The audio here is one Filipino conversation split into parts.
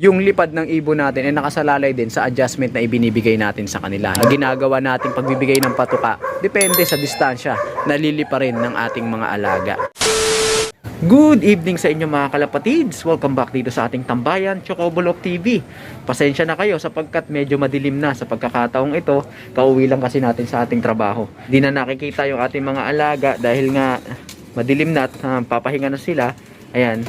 Yung lipad ng ibon natin ay nakasalalay din sa adjustment na ibinibigay natin sa kanila. Ang ginagawa natin pagbibigay ng patuka, depende sa distansya na liliparin ng ating mga alaga. Good evening sa inyo mga kalapatids! Welcome back dito sa ating tambayan, Chocobolok TV. Pasensya na kayo sapagkat medyo madilim na sa pagkakataong ito. Kauwi lang kasi natin sa ating trabaho. Di na nakikita yung ating mga alaga dahil nga madilim na at papahinga na sila. Ayan.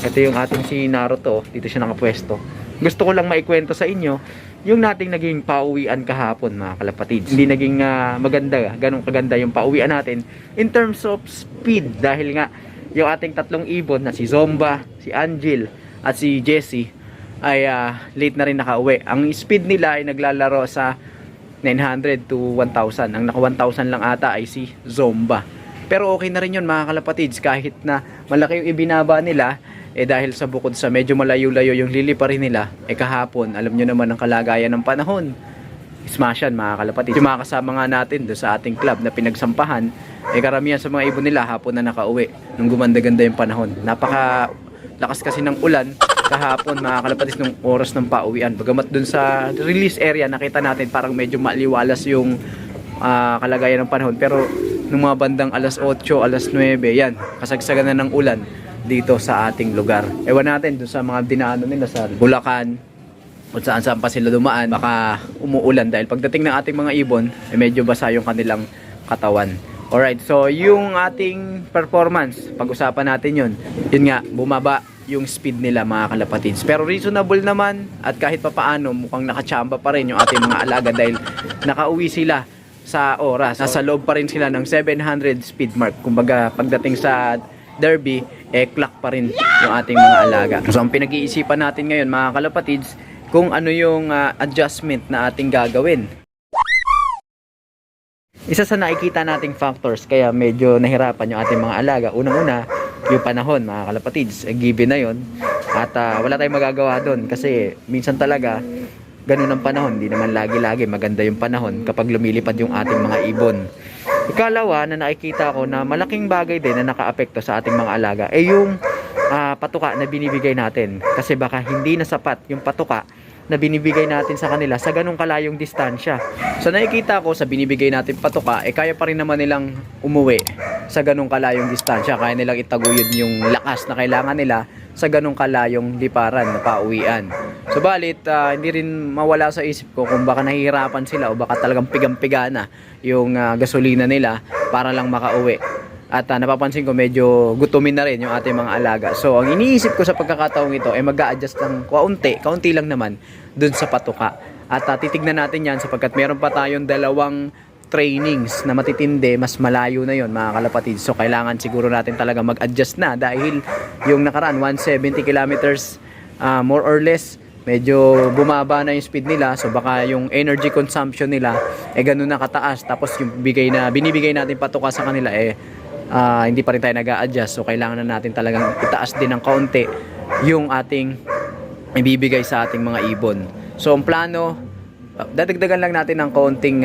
Ito yung ating si Naruto, dito siya nakapwesto. Gusto ko lang maikwento sa inyo yung nating naging pauwian kahapon mga kalapatids. Hindi naging maganda, ganun kaganda yung pauwian natin in terms of speed. Dahil nga yung ating tatlong ibon na si Zomba, si Angel at si Jessie ay late na rin nakauwi. Ang speed nila ay naglalaro sa 900 to 1,000. Ang naka 1,000 lang ata ay si Zomba. Pero okay na rin yun mga kalapatids, kahit na malaki yung ibinaba nila. Dahil sa bukod sa medyo malayo-layo yung liliparin nila, kahapon, alam nyo naman ang kalagayan ng panahon. Smashan mga kalapatids. Yung mga kasama nga natin doon sa ating club na pinagsampahan, karamihan sa mga ibon nila hapon na nakauwi nung gumanda-ganda yung panahon. Napaka lakas kasi ng ulan kahapon mga kalapatids nung oras ng pauwian. Bagamat doon sa release area nakita natin parang medyo maliwalas yung kalagayan ng panahon. Pero nung mga bandang alas 8, alas 9, yan, kasagsagan na ng ulan dito sa ating lugar. Ewan natin dun sa mga dinaanan nila sa Bulacan, kung saan pa sila dumaan, baka umuulan dahil pagdating ng ating mga ibon medyo basa yung kanilang katawan. Alright, so yung ating performance, pag-usapan natin yun nga, bumaba yung speed nila mga kalapatids, pero reasonable naman at kahit papaano mukhang nakachamba pa rin yung ating mga alaga dahil nakauwi sila sa oras. Nasa loob pa rin sila ng 700 speed mark. Kumbaga pagdating sa derby, clock pa rin yung ating mga alaga. So ang pinag-iisipan natin ngayon mga kalapatids, kung ano yung adjustment na ating gagawin. Isa sa nakikita nating factors kaya medyo nahirapan yung ating mga alaga, unang-una yung panahon mga kalapatids, given na yun at wala tayong magagawa doon kasi minsan talaga ganun ang panahon, hindi naman lagi-lagi maganda yung panahon kapag lumilipad yung ating mga ibon. Ikalawa na nakikita ko na malaking bagay din na nakaapekto sa ating mga alaga yung patuka na binibigay natin, kasi baka hindi na sapat yung patuka na binibigay natin sa kanila sa ganong kalayong distansya. So nakikita ko sa binibigay natin patuka, kaya pa rin naman nilang umuwi sa ganong kalayong distansya, kaya nilang itaguyod yung lakas na kailangan nila sa ganong kalayong liparan na pauwian. Subalit hindi rin mawala sa isip ko kung baka nahihirapan sila o baka talagang pigang-piga na yung gasolina nila para lang makauwi. At napapansin ko medyo gutumin na rin yung ating mga alaga. So ang iniisip ko sa pagkakataong ito ay mag-a-adjust ng kaunti lang naman dun sa patuka. At titignan natin yan sapagkat meron pa tayong dalawang trainings na matitindi, mas malayo na yon mga kalapatids. So kailangan siguro natin talaga mag-adjust na dahil yung nakaraan 170 kilometers more or less, medyo bumaba na yung speed nila. So baka yung energy consumption nila ganun na kataas, tapos yung binibigay natin patuka sa kanila hindi pa rin tayo nag-a-adjust. So kailangan na natin talagang itaas din ng kaunti yung ating ibibigay sa ating mga ibon. So ang plano, dadagdagan lang natin ng kaunting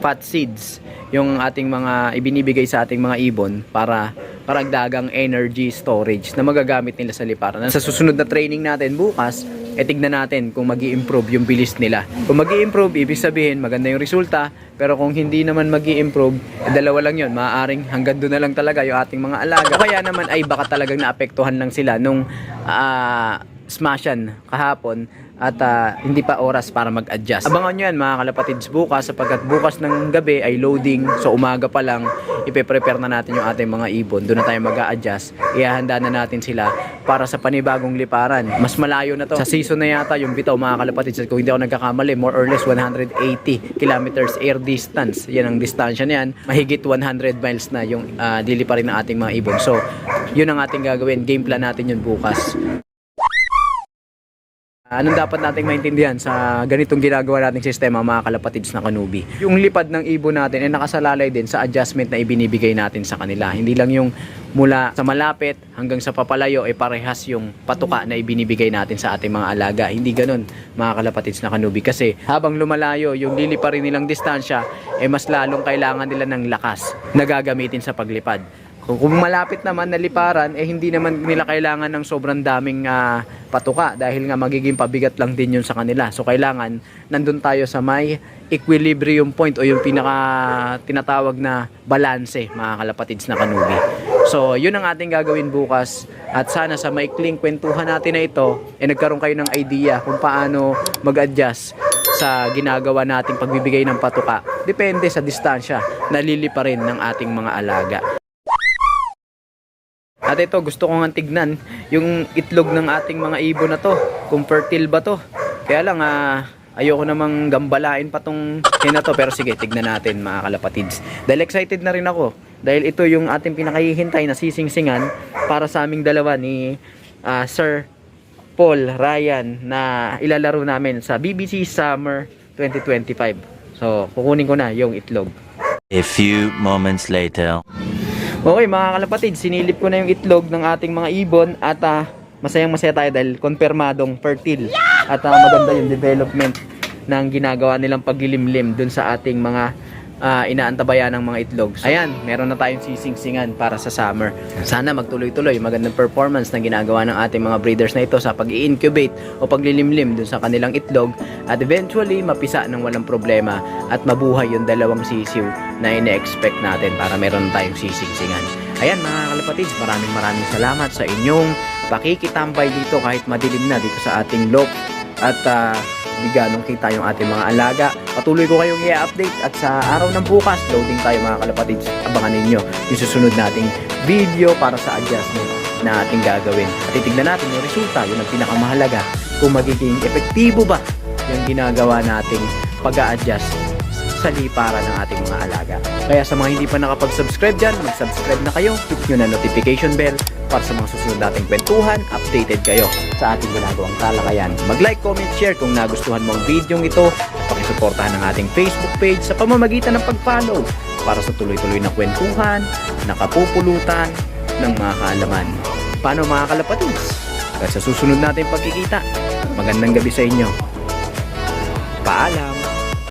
fat seeds yung ating mga ibinibigay sa ating mga ibon para paragdagang energy storage na magagamit nila sa liparan. Sa susunod na training natin bukas, tignan natin kung magi-improve yung bilis nila. Kung magi-improve, ibig sabihin maganda yung resulta. Pero kung hindi naman magi-improve, dalawa lang yun. Maaaring hanggang doon na lang talaga yung ating mga alaga. O kaya naman ay baka talagang naapektuhan lang sila nung smashan kahapon at hindi pa oras para mag-adjust. Abangan nyo yan mga kalapatids bukas, sapagkat bukas ng gabi ay loading. So umaga pa lang ipe-prepare na natin yung ating mga ibon. Doon na tayo mag-a-adjust. Ihahanda na natin sila para sa panibagong liparan. Mas malayo na to. Sa season na yata yung bitaw mga kalapatids. Kung hindi ako nagkakamali, more or less 180 kilometers air distance. Yan ang distansya niyan. Mahigit 100 miles na yung liliparin ng ating mga ibon. So yun ang ating gagawin. Game plan natin yun bukas. Anong dapat nating maintindihan sa ganitong ginagawa nating sistema mga kalapatids na kanubi? Yung lipad ng ibon natin ay nakasalalay din sa adjustment na ibinibigay natin sa kanila. Hindi lang yung mula sa malapit hanggang sa papalayo parehas yung patuka na ibinibigay natin sa ating mga alaga. Hindi ganun mga kalapatids na kanubi, kasi habang lumalayo yung liliparin nilang distansya mas lalong kailangan nila ng lakas na gagamitin sa paglipad. Kung malapit naman na liparan, hindi naman nila kailangan ng sobrang daming patuka dahil nga magiging pabigat lang din yun sa kanila. So kailangan nandun tayo sa may equilibrium point o yung pinaka tinatawag na balanse, mga kalapatids na kanubi. So yun ang ating gagawin bukas, at sana sa maikling kwentuhan natin na ito nagkaroon kayo ng idea kung paano mag-adjust sa ginagawa nating pagbibigay ng patuka. Depende sa distansya na lilipa rin ng ating mga alaga. At ito, gusto ko nga tignan yung itlog ng ating mga ibon na to, kung fertile ba to. Kaya lang ayoko namang gambalain pa tong na to, pero sige, tignan natin mga kalapatids. Dahil excited na rin ako, dahil ito yung ating pinakahihintay na sisingsingan para sa aming dalawa ni Sir Paul Ryan na ilalaro namin sa BBC Summer 2025. So kukunin ko na yung itlog. A few moments later. Okay mga kalapatid, sinilip ko na yung itlog ng ating mga ibon at masayang masaya tayo dahil konfirmadong fertile at maganda yung development ng ginagawa nilang paglilimlim dun sa ating mga inaantabayan ng mga itlog. Ayan, meron na tayong sisingsingan para sa summer. Sana magtuloy-tuloy magandang performance na ginagawa ng ating mga breeders na ito sa pag-i-incubate o paglilimlim dun sa kanilang itlog, at eventually mapisa ng walang problema at mabuhay yung dalawang sisiw na ine-expect natin para meron na tayong sisingsingan. Ayan mga kalapatids, maraming salamat sa inyong pakikitambay dito kahit madilim na dito sa ating loft, at biganong kita yung ating mga alaga. Patuloy ko kayong i-update, at sa araw ng bukas loading tayo mga kalapatids. Abangan ninyo yung susunod nating video para sa adjustment na ating gagawin, at titignan natin yung resulta, yun ang pinakamahalaga, kung magiging epektibo ba yung ginagawa nating pag-a-adjust sa liparan ng ating mga alaga. Kaya sa mga hindi pa nakapag-subscribe dyan, mag-subscribe na kayo, hit nyo na notification bell para sa mga susunod nating kwentuhan, updated kayo sa ating ginagawang talakayan. Mag-like, comment, share kung nagustuhan mo ang video ito, at pakisuportahan ang ating Facebook page sa pamamagitan ng pag-follow para sa tuloy-tuloy na kwentuhan, nakapupulutan ng mga kaalaman. Paano mga kalapatids? At sa susunod nating pagkikita, magandang gabi sa inyo. Paalam!